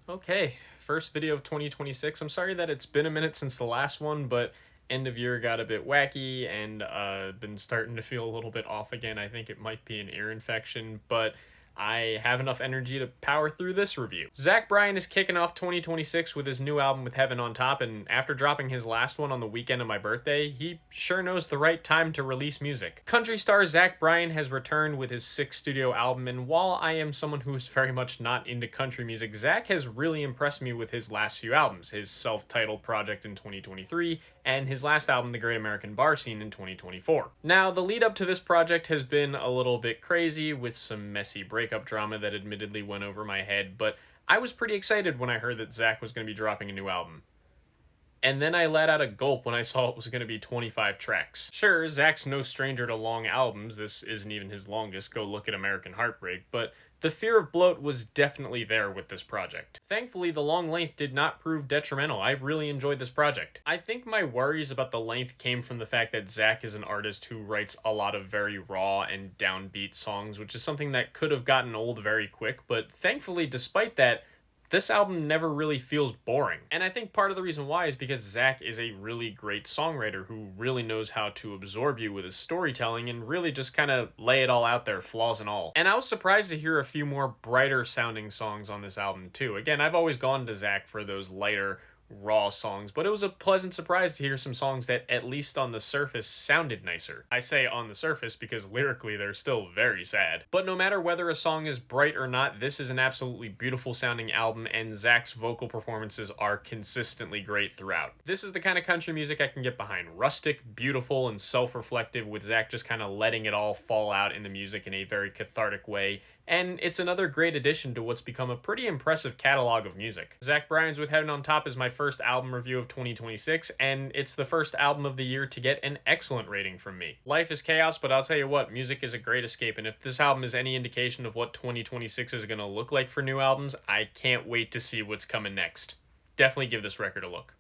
Okay, first video of 2026. I'm sorry that it's been a minute since the last one, but end of year got a bit wacky and been starting to feel a little bit off again. I think it might be an ear infection, but I have enough energy to power through this review. Zach Bryan is kicking off 2026 with his new album with Heaven on Top, and after dropping his last one on the weekend of my birthday, he sure knows the right time to release music. Country star Zach Bryan has returned with his sixth studio album, and while I am someone who's very much not into country music, Zach has really impressed me with his last few albums, his self-titled project in 2023, and his last album, The Great American Bar Scene, in 2024. Now, the lead up to this project has been a little bit crazy with some messy breakup drama that admittedly went over my head, but I was pretty excited when I heard that Zach was going to be dropping a new album. And then I let out a gulp when I saw it was going to be 25 tracks. Sure, Zach's no stranger to long albums, this isn't even his longest, go look at American Heartbreak, but the fear of bloat was definitely there with this project. Thankfully, the long length did not prove detrimental. I really enjoyed this project. I think my worries about the length came from the fact that Zach is an artist who writes a lot of very raw and downbeat songs, which is something that could have gotten old very quick, but thankfully, despite that, this album never really feels boring. And I think part of the reason why is because Zach is a really great songwriter who really knows how to absorb you with his storytelling and really just kind of lay it all out there, flaws and all. And I was surprised to hear a few more brighter sounding songs on this album too. Again, I've always gone to Zach for those lighter, raw songs, but it was a pleasant surprise to hear some songs that, at least on the surface, sounded nicer. I say on the surface because lyrically they're still very sad. But no matter whether a song is bright or not, this is an absolutely beautiful sounding album, and Zach's vocal performances are consistently great throughout. This is the kind of country music I can get behind. Rustic, beautiful, and self-reflective, with Zach just kind of letting it all fall out in the music in a very cathartic way. And it's another great addition to what's become a pretty impressive catalog of music. Zach Bryan's with Heaven on Top is my first album review of 2026, and it's the first album of the year to get an excellent rating from me. Life is chaos, but I'll tell you what, music is a great escape, and if this album is any indication of what 2026 is going to look like for new albums, I can't wait to see what's coming next. Definitely give this record a look.